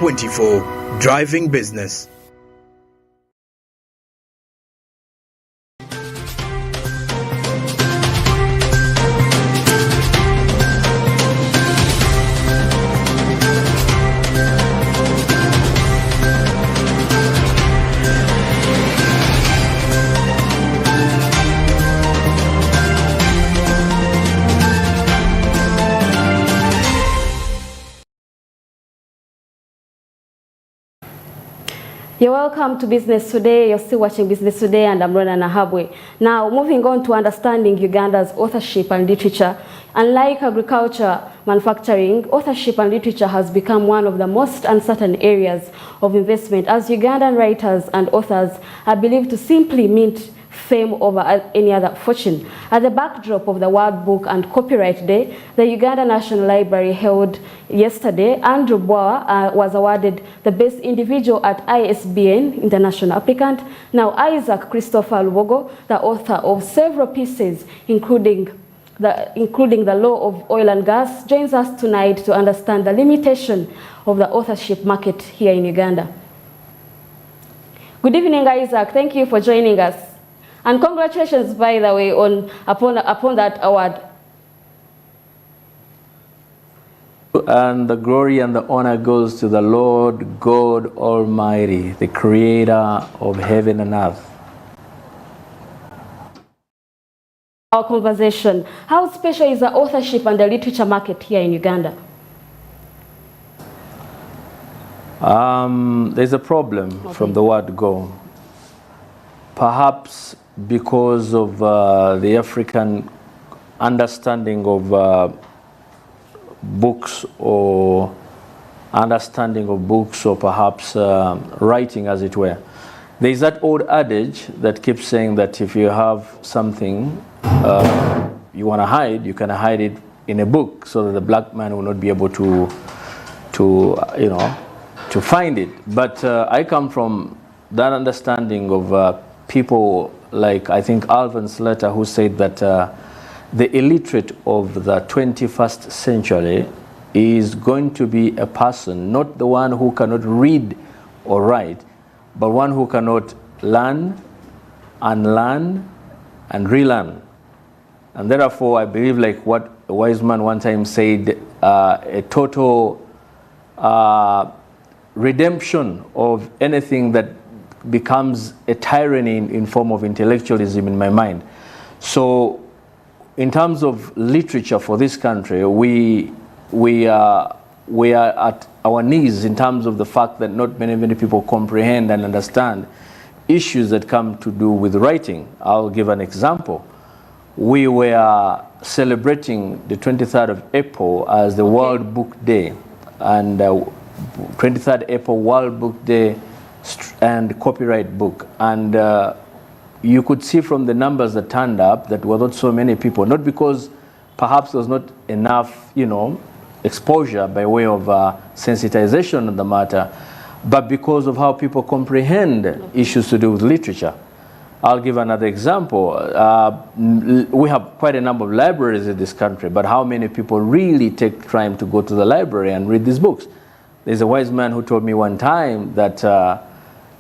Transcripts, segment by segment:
Smart24, driving business. You're welcome to Business Today. You're still watching Business Today, and I'm Rona Nahabwe. Now, moving on to understanding Uganda's authorship and literature. Unlike agriculture, manufacturing, authorship and literature has become one of the most uncertain areas of investment, as Ugandan writers and authors are believed to simply mint fame over any other fortune. At the backdrop of the World Book and Copyright Day, the Uganda National Library held yesterday, Andrew Bwawa was awarded the Best Individual at ISBN International Applicant. Now, Isaac Christopher Lubogo, the author of several pieces, including the Law of Oil and Gas, joins us tonight to understand the limitation of the authorship market here in Uganda. Good evening, Isaac. Thank you for joining us. And congratulations, by the way, upon that award. And the glory and the honor goes to the Lord God Almighty, the creator of heaven and earth. Our conversation. How special is the authorship and the literature market here in Uganda? There's a problem from the word go. Perhaps because of the African understanding of books, or perhaps writing, as it were. There's that old adage that keeps saying that if you have something you want to hide, you can hide it in a book, so that the black man will not be able to find it. But I come from that understanding of people like, I think, Alvin Slater, who said that the illiterate of the 21st century is going to be a person, not the one who cannot read or write, but one who cannot learn, unlearn, and relearn. And therefore, I believe, like what a wise man one time said, a total redemption of anything that becomes a tyranny in form of intellectualism in my mind. So in terms of literature for this country, we are at our knees in terms of the fact that not many people comprehend and understand issues that come to do with writing. I'll give an example. We were celebrating the 23rd of April as the World Book Day, and 23rd April World Book Day and copyright book, and you could see from the numbers that turned up that were not so many people, not because perhaps there was not enough exposure by way of sensitization on the matter, but because of how people comprehend issues to do with literature. I'll give another example. We have quite a number of libraries in this country, but how many people really take time to go to the library and read these books? There's a wise man who told me one time that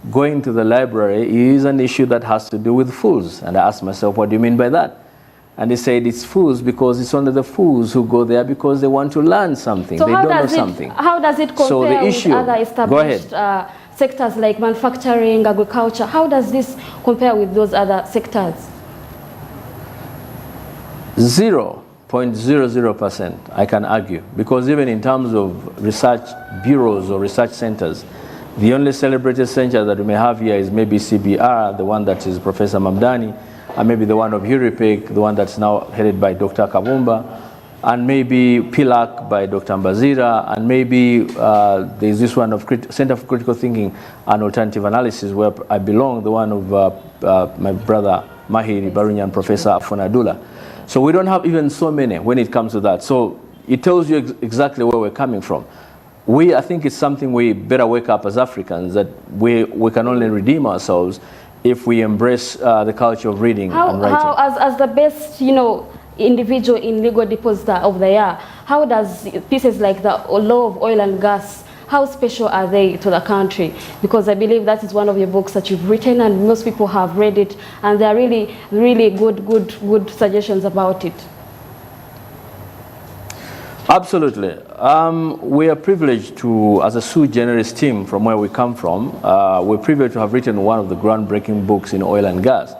going to the library is an issue that has to do with fools. And I asked myself, what do you mean by that? And he said it's fools because it's only the fools who go there because they want to learn something. So they don't know something. How does it compare with other established sectors like manufacturing, agriculture? How does this compare with those other sectors? 0.00%, I can argue, because even in terms of research bureaus or research centers, the only celebrated center that we may have here is maybe CBR, the one that is Professor Mamdani, and maybe the one of Huripik, the one that's now headed by Dr. Kabumba, and maybe PILAC by Dr. Mbazira, and maybe there's this one of Center for Critical Thinking and Alternative Analysis, where I belong, the one of my brother Mahiri Barunyan, Professor Afonadula. So we don't have even so many when it comes to that. So it tells you exactly where we're coming from. I think it's something we better wake up as Africans, that we can only redeem ourselves if we embrace the culture of reading and writing. As the best, individual in legal depositor of the year, how does pieces like the Law of Oil and Gas how special are they to the country? Because I believe that is one of your books that you've written, and most people have read it, and there are really, really good suggestions about it. Absolutely. We are privileged to, as a sui generis team from where we come from, we're privileged to have written one of the groundbreaking books in oil and gas.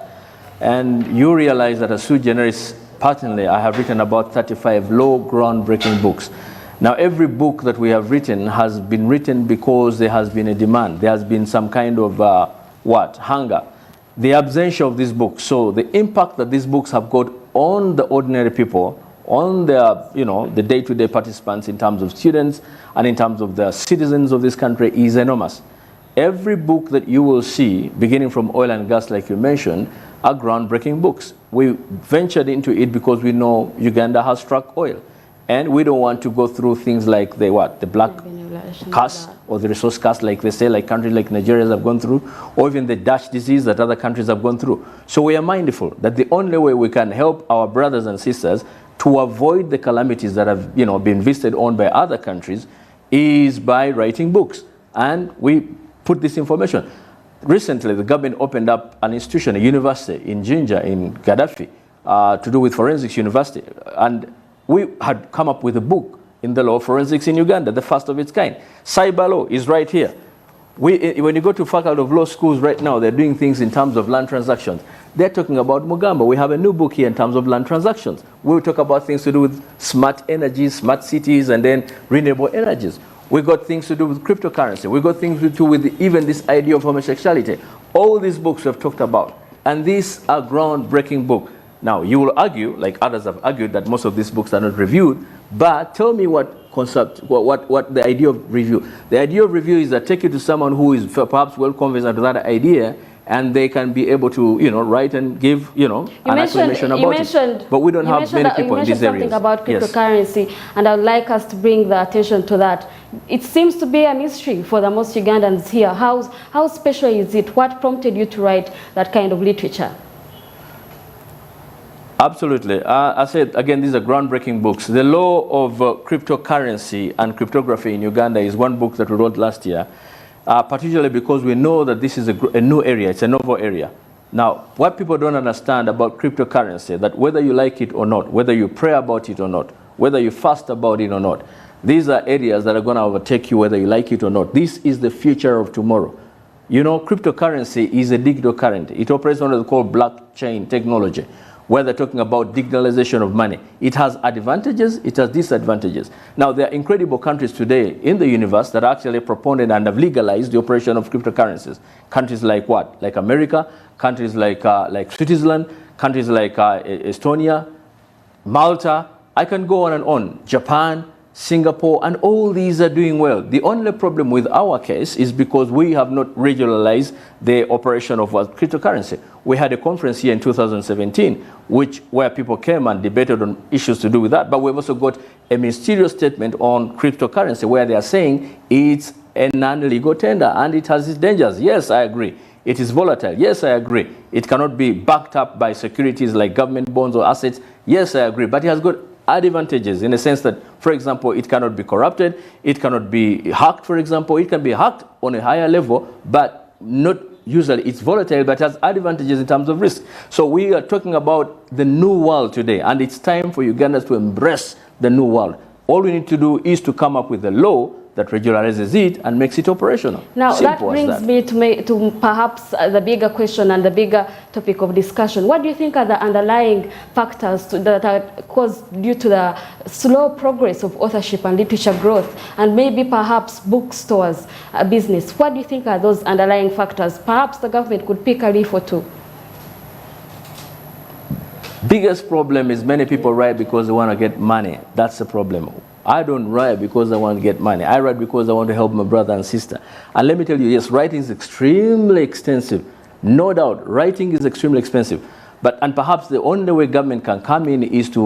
And you realize that as sui generis, personally, I have written about 35 low groundbreaking books. Now, every book that we have written has been written because there has been a demand. There has been some kind of, hunger. The absentia of these books. So the impact that these books have got on the ordinary people, on their, the day-to-day participants in terms of students and in terms of the citizens of this country is enormous. Every book that you will see, beginning from oil and gas, like you mentioned, are groundbreaking books. We ventured into it because we know Uganda has struck oil. And we don't want to go through things like the black curse or the resource curse, like they say, like countries like Nigeria have gone through, or even the Dutch disease that other countries have gone through. So we are mindful that the only way we can help our brothers and sisters to avoid the calamities that have been visited on by other countries is by writing books. And we put this information. Recently, the government opened up an institution, a university in Jinja, in Gaddafi, to do with forensics university. And we had come up with a book in the law of forensics in Uganda, the first of its kind. Cyber law is right here. When you go to faculty of law schools right now, they're doing things in terms of land transactions. They're talking about Mugamba. We have a new book here in terms of land transactions. We'll talk about things to do with smart energy, smart cities, and then renewable energies. We got things to do with cryptocurrency. We got things to do with even this idea of homosexuality. All these books we have talked about. And these are groundbreaking books. Now, you will argue, like others have argued, that most of these books are not reviewed. But tell me what concept, what the idea of review. The idea of review is that take it to someone who is perhaps well conversant with that idea, and they can be able to, write and give, an acclamation about it. But we don't have many people in these areas. You mentioned something about cryptocurrency, and I would like us to bring the attention to that. It seems to be a mystery for the most Ugandans here. How special is it? What prompted you to write that kind of literature? Absolutely. I said, again, these are groundbreaking books. The law of cryptocurrency and cryptography in Uganda is one book that we wrote last year, particularly because we know that this is a new area. It's a novel area. Now, what people don't understand about cryptocurrency, that whether you like it or not, whether you pray about it or not, whether you fast about it or not, these are areas that are going to overtake you whether you like it or not. This is the future of tomorrow. Cryptocurrency is a digital currency. It operates on what is called blockchain technology, where they're talking about digitalization of money. It has advantages, it has disadvantages. Now, there are incredible countries today in the universe that are actually proponent and have legalized the operation of cryptocurrencies. Countries like what? Like America, countries like Switzerland, countries like Estonia, Malta. I can go on and on. Japan, Singapore, and all these are doing well. The only problem with our case is because we have not regionalized the operation of cryptocurrency. We had a conference here in 2017, where people came and debated on issues to do with that. But we've also got a ministerial statement on cryptocurrency where they are saying it's a non-legal tender and it has its dangers. Yes, I agree. It is volatile. Yes, I agree. It cannot be backed up by securities like government bonds or assets. Yes, I agree. But it has got advantages in the sense that, for example, it cannot be corrupted, it cannot be hacked, for example. It can be hacked on a higher level, but not usually. It's volatile, but has advantages in terms of risk. So we are talking about the new world today, and it's time for Ugandans to embrace the new world. All we need to do is to come up with a law that regularizes it and makes it operational. Now, that brings me to perhaps the bigger question and the bigger topic of discussion. What do you think are the underlying factors that are caused due to the slow progress of authorship and literature growth, and maybe perhaps bookstores business? What do you think are those underlying factors? Perhaps the government could pick a leaf or two. Biggest problem is many people write because they want to get money. That's the problem. I don't write because I want to get money. I write because I want to help my brother and sister. And let me tell you, yes, writing is extremely expensive. No doubt, writing is extremely expensive. And perhaps the only way government can come in is to,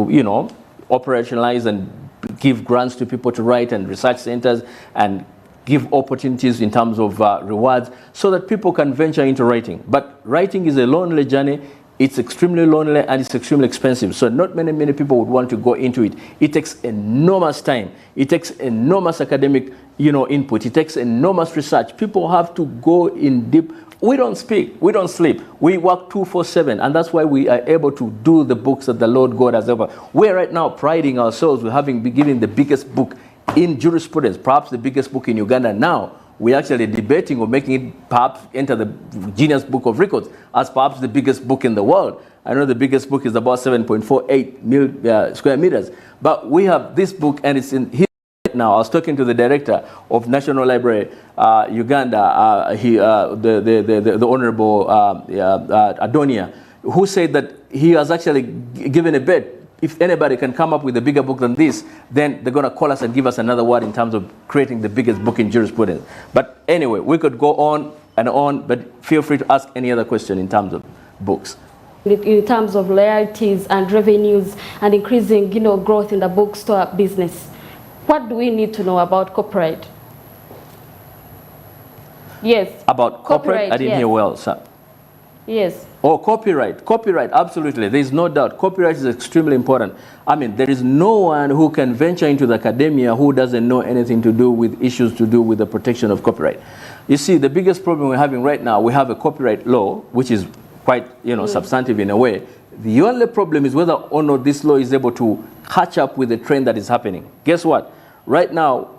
operationalize and give grants to people to write, and research centers, and give opportunities in terms of rewards so that people can venture into writing. But writing is a lonely journey. it's extremely lonely and it's extremely expensive. So not many people would want to go into it. It takes enormous time. It takes enormous academic, input. It takes enormous research. People have to go in deep. We don't speak. We don't sleep. We work 24/7, and that's why we are able to do the books that the Lord God has ever. We're right now priding ourselves with having been given the biggest book in jurisprudence, perhaps the biggest book in Uganda now. We're actually debating or making it perhaps enter the Guinness Book of Records as perhaps the biggest book in the world. I know the biggest book is about 7.48 square meters. But we have this book, and it's in here now. I was talking to the director of National Library Uganda, the Honorable Adonia, who said that he has actually given a bet. If anybody can come up with a bigger book than this, then they're going to call us and give us another word in terms of creating the biggest book in jurisprudence. But anyway, we could go on and on, but feel free to ask any other question in terms of books. In terms of royalties and revenues and increasing, growth in the bookstore business, what do we need to know about copyright? Yes. About copyright? I didn't hear well, sir. Yes. Oh, copyright, absolutely. There is no doubt. Copyright is extremely important. I mean, there is no one who can venture into the academia who doesn't know anything to do with issues to do with the protection of copyright. You see, the biggest problem we're having right now, we have a copyright law, which is quite, substantive in a way. The only problem is whether or not this law is able to catch up with the trend that is happening. Guess what? Right now,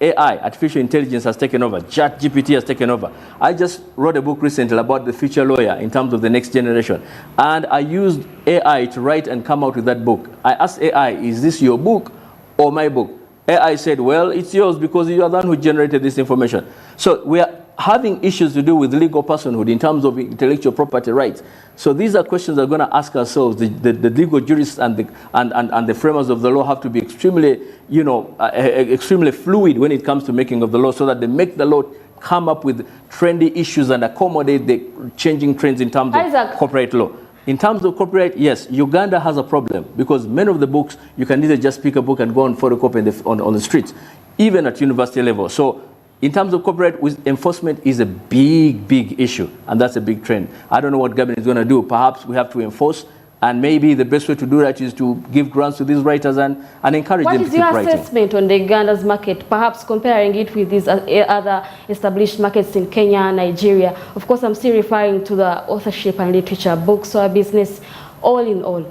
AI, artificial intelligence, has taken over. ChatGPT has taken over. I just wrote a book recently about the future lawyer in terms of the next generation. And I used AI to write and come out with that book. I asked AI, is this your book or my book? AI said, well, it's yours because you are the one who generated this information. So we are having issues to do with legal personhood in terms of intellectual property rights. So these are questions we're going to ask ourselves. The legal jurists and the framers of the law have to be extremely, extremely fluid when it comes to making of the law, so that they make the law come up with trendy issues and accommodate the changing trends in terms of copyright law. In terms of copyright, yes, Uganda has a problem because many of the books, you can either just pick a book and go and photocopy on the streets, even at university level. So in terms of copyright, enforcement is a big issue, and that's a big trend. I don't know what government is going to do. Perhaps we have to enforce, and maybe the best way to do that is to give grants to these writers and encourage them to keep writing. What is your assessment on the Uganda's market, perhaps comparing it with these other established markets in Kenya, Nigeria? Of course, I'm still referring to the authorship and literature, books or business, all in all.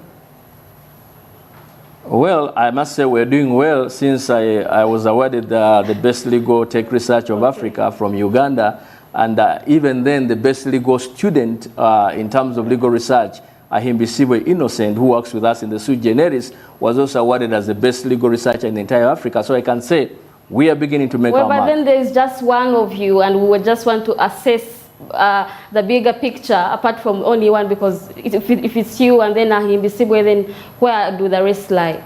Well, I must say we're doing well since I was awarded the best legal tech research of Africa from Uganda, and even then the best legal student in terms of legal research, Ahimbisibwe Innocent, who works with us in the sui generis, was also awarded as the best legal researcher in the entire Africa. So I can say we are beginning to make our mark. But then there's just one of you, and we would just want to assess the bigger picture apart from only one, because if it's you and then Ahimbisibwe, then where do the rest lie?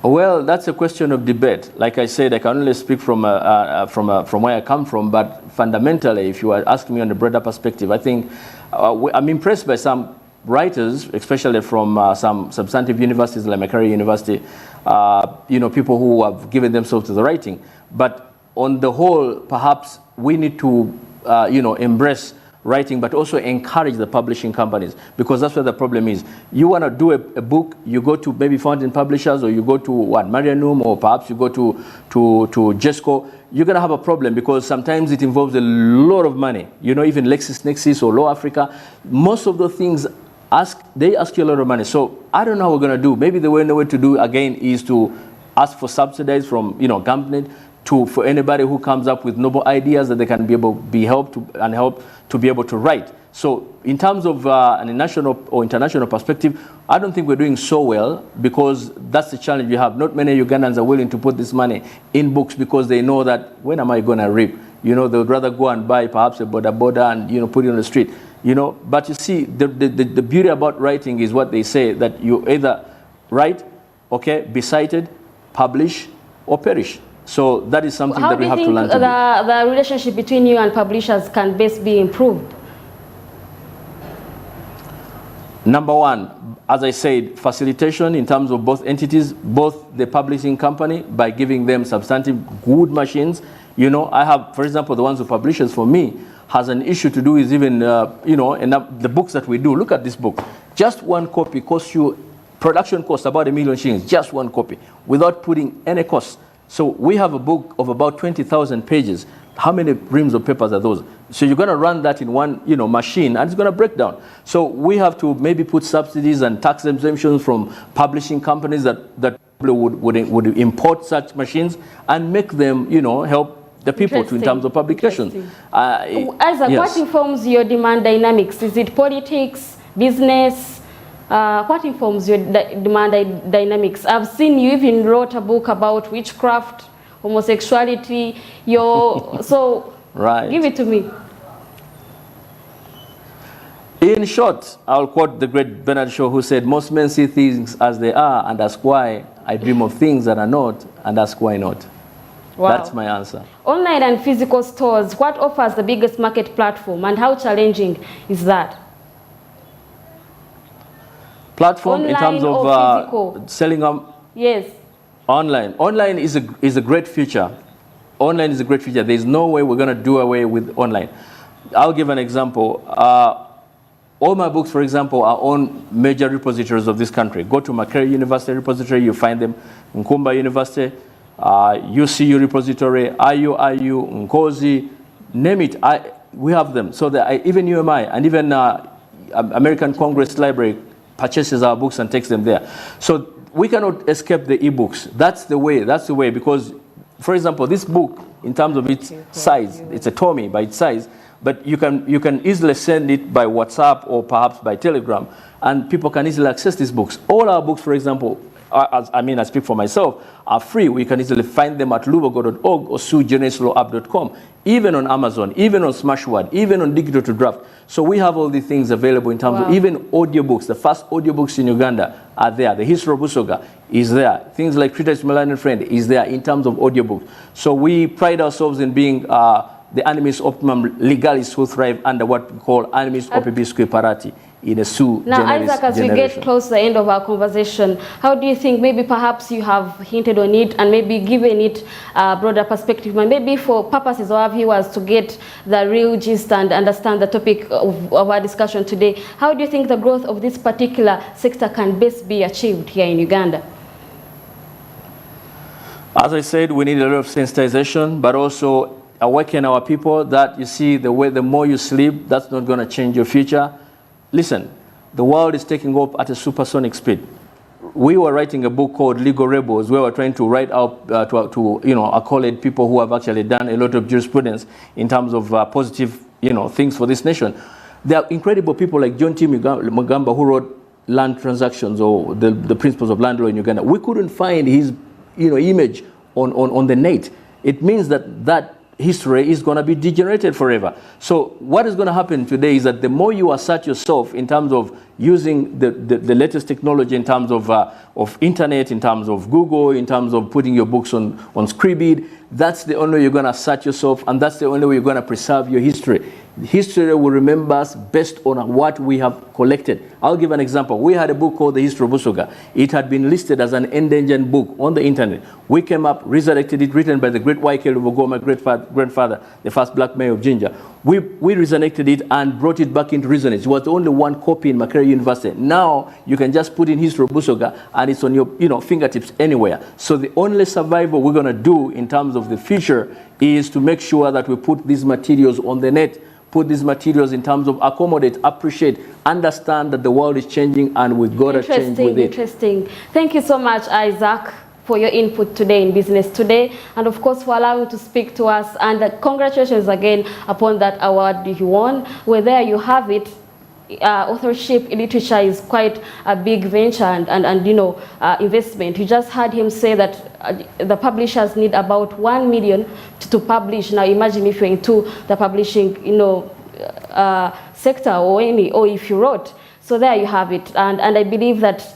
Well, that's a question of debate. Like I said, I can only speak from where I come from, but fundamentally, if you are asking me on a broader perspective, I think I'm impressed by some writers, especially from some substantive universities like Makerere University, people who have given themselves to the writing. But on the whole, perhaps we need to, embrace writing, but also encourage the publishing companies, because that's where the problem is. You want to do a book, you go to maybe Fountain Publishers, or you go to Marianum, or perhaps you go to Jesco. You're going to have a problem because sometimes it involves a lot of money. Even LexisNexis or Law Africa, most of the things they ask you a lot of money. So I don't know what we're going to do. Maybe the way to do again is to ask for subsidies from government for anybody who comes up with noble ideas that they can be helped to be able to write. So in terms of a national or international perspective, I don't think we're doing so well, because that's the challenge we have. Not many Ugandans are willing to put this money in books because they know that when am I going to reap? They would rather go and buy perhaps a boda and put it on the street. But you see, the beauty about writing is what they say, that you either write, be cited, publish, or perish. So that is something that we have to learn to do. How do you think the relationship between you and publishers can best be improved? Number one, as I said, facilitation in terms of both entities, both the publishing company, by giving them substantive good machines. I have, for example, the ones who publishers for me has an issue to do with even, and the books that we do. Look at this book. Just one copy costs you, production costs about 1 million shillings, just one copy, without putting any cost. So we have a book of about 20,000 pages. How many reams of papers are those? So you're going to run that in one, machine, and it's going to break down. So we have to maybe put subsidies and tax exemptions from publishing companies that would import such machines and make them, help the people in terms of publication. Isaac, yes. What informs your demand dynamics? Is it politics, business? What informs your demand dynamics? I've seen you even wrote a book about witchcraft, homosexuality. So right. Give it to me. In short, I'll quote the great Bernard Shaw, who said, "Most men see things as they are and ask why. I dream of things that are not and ask why not." Wow. That's my answer. Online and physical stores, what offers the biggest market platform and how challenging is that? Platform online in terms of selling yes. Online is a great feature. Online is a great feature. There's no way we're going to do away with online. I'll give an example. All my books, for example, are on major repositories of this country. Go to Makerere University repository, you find them. Nkumba University, UCU repository, IU, Nkozi, name it. We have them. So that even UMI and even American Congress Library purchases our books and takes them there. So we cannot escape the e-books. That's the way, because, for example, this book, in terms of its size, it's a tommy by its size, but you can easily send it by WhatsApp or perhaps by Telegram, and people can easily access these books. All our books, for example, I speak for myself, are free. We can easily find them at lubogo.org or suegeneslawup.com, even on Amazon, even on Smashword, even on Digital to Draft. So we have all these things available in terms of even audiobooks. The first audiobooks in Uganda are there. The History of Busoga is there. Things like Critics Millennium Friend is there in terms of audiobooks. So we pride ourselves in being the animis optimum legalis who thrive under what we call animis opibusque parati in a sue now, generis Isaac, as generation. we get close to the end of our conversation, how do you think maybe perhaps you have hinted on it and maybe given it a broader perspective, and maybe for purposes of our viewers to get the real gist and understand the topic of our discussion today, how do you think the growth of this particular sector can best be achieved here in Uganda? As I said, we need a lot of sensitization, but also awaken our people that, you see, the more you sleep, that's not going to change your future. Listen, the world is taking off at a supersonic speed. We were writing a book called Legal Rebels, where we're trying to write out to accolade people who have actually done a lot of jurisprudence in terms of positive things for this nation. There are incredible people like John T. Mugamba, who wrote Land Transactions or the Principles of Land Law in Uganda. We couldn't find his image on the net. It means that history is going to be degenerated forever. So what is going to happen today is that the more you assert yourself in terms of using the latest technology, in terms of internet, in terms of Google, in terms of putting your books on Scribd, that's the only way you're going to assert yourself, and that's the only way you're going to preserve your history. History will remember us based on what we have collected. I'll give an example. We had a book called The History of Busoga. It had been listed as an endangered book on the internet. We came up, resurrected it, written by the great Y.K. Lubogo, my grandfather, the first black mayor of Jinja. We resurrected it and brought it back into resonance. It was the only one copy in Makerere University. Now you can just put in History of Busoga and it's on your fingertips anywhere. So the only survival we're going to do in terms of the future is to make sure that we put these materials on the net, put these materials in terms of accommodate, appreciate, understand that the world is changing and we've got to change with it. Interesting. Thank you so much, Isaac, for your input today in Business Today, and of course for allowing to speak to us, and congratulations again upon that award you won. Well, there you have it. Authorship in literature is quite a big venture and investment. You just heard him say that the publishers need about 1 million to publish. Now imagine if you're into the publishing sector or if you wrote. So there you have it, and I believe that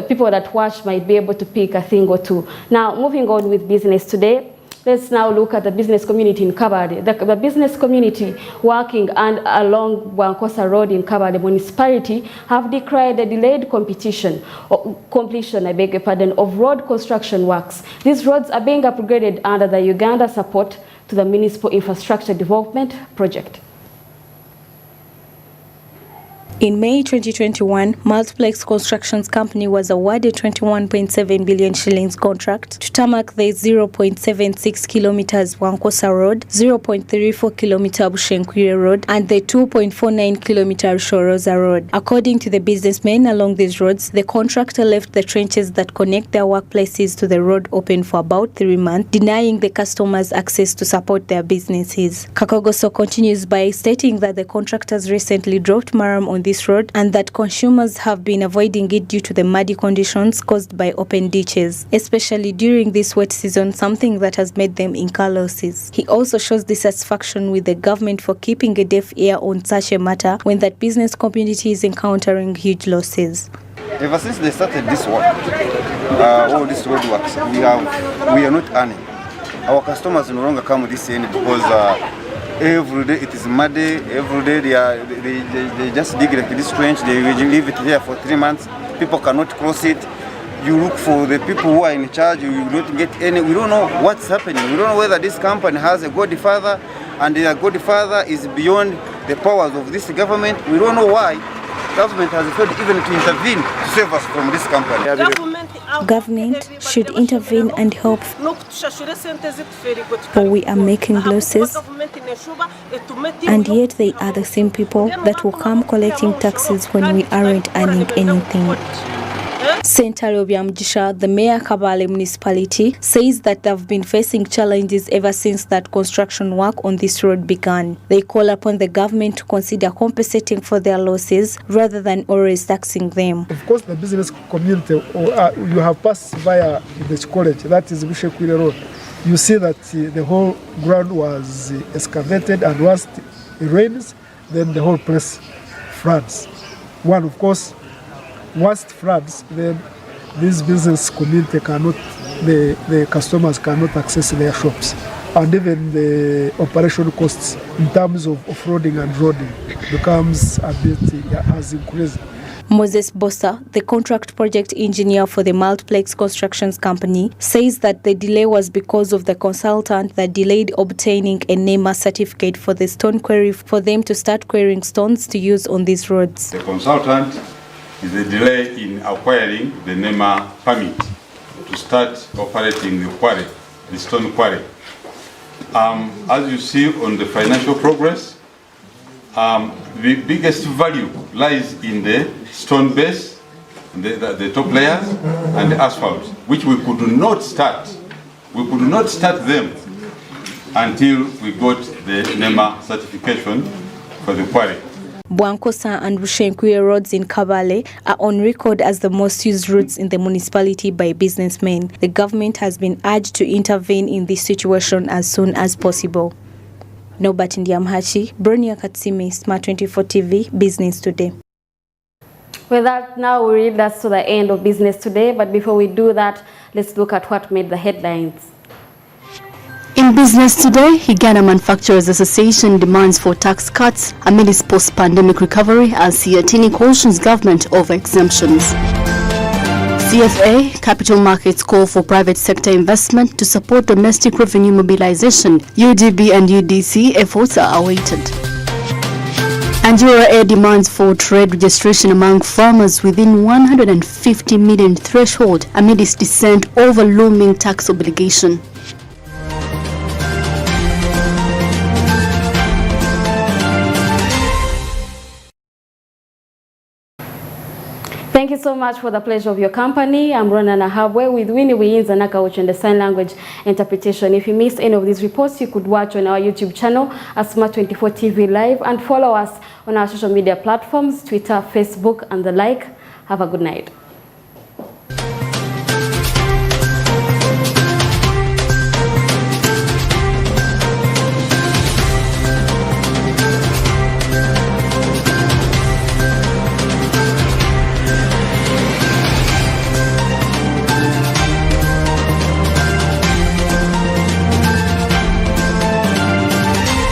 people that watch might be able to pick a thing or two. Now moving on with Business Today, let's now look at the business community in Kabale. The business community working along Wankosa Road in Kabale municipality have declared a delayed completion of road construction works. These roads are being upgraded under the Uganda support to the Municipal Infrastructure Development Project. In May 2021, Multiplex Constructions Company was awarded 21.7 billion shillings contract to tarmac the 0.76 kilometers Wankosa Road, 0.34 kilometer Bushenkwire Road, and the 2.49 kilometer Shoroza Road. According to the businessmen along these roads, the contractor left the trenches that connect their workplaces to the road open for about 3 months, denying the customers access to support their businesses. Kakogoso continues by stating that the contractors recently dropped maram on this road and that consumers have been avoiding it due to the muddy conditions caused by open ditches, especially during this wet season, something that has made them incur losses. He also shows dissatisfaction with the government for keeping a deaf ear on such a matter when that business community is encountering huge losses. Ever since they started this work, all this road works, we are not earning. Our customers no longer come this end because every day it is muddy. Every day they just dig like this trench. They leave it here for 3 months. People cannot cross it. You look for the people who are in charge. You don't get any. We don't know what's happening. We don't know whether this company has a godfather, and their godfather is beyond the powers of this government. We don't know why. Government has failed even to intervene to save us from this company. Government should intervene and help, for we are making losses, and yet they are the same people that will come collecting taxes when we aren't earning anything. Sentaro Byamjisha, the Mayor Kabale municipality, says that they've been facing challenges ever since that construction work on this road began. They call upon the government to consider compensating for their losses rather than always taxing them. Of course, the business community, you have passed via the college, that is Bushenkwire Road. You see that the whole ground was excavated, and once it rains, then the whole place floods. One, of course, once it floods, then this business community cannot, the customers cannot access their shops. And even the operation costs in terms of off-roading and roading becomes a bit, has increased. Moses Bossa, the contract project engineer for the Multiplex Constructions Company, says that the delay was because of the consultant that delayed obtaining a NEMA certificate for the stone quarry for them to start quarrying stones to use on these roads. The consultant is a delay in acquiring the NEMA permit to start operating the quarry, the stone quarry. As you see on the financial progress, the biggest value lies in the stone base, the top layers, and the asphalt, which we could not start. We could not start them until we got the NEMA certification for the quarry. Bwankosa and Bushenkwire roads in Kabale are on record as the most used routes in the municipality by businessmen. The government has been urged to intervene in this situation as soon as possible. Norbert Ndiamhachi, Bronia Katsimi, Smart24 TV, Business Today. With that, now we read us to the end of Business Today, but before we do that, let's look at what made the headlines. In Business Today, Uganda Manufacturers Association demands for tax cuts amid its post-pandemic recovery as Siatini cautions government over exemptions. CFA, capital markets call for private sector investment to support domestic revenue mobilization. UDB and UDC efforts are awaited. And URA demands for trade registration among farmers within 150 million threshold amid its dissent over looming tax obligation. Thank you so much for the pleasure of your company. I'm Rona Nahabwe with Winnie Wiinza Nakauch and the sign language interpretation. If you missed any of these reports, you could watch on our YouTube channel at Smart24 TV Live and follow us on our social media platforms, Twitter, Facebook, and the like. Have a good night.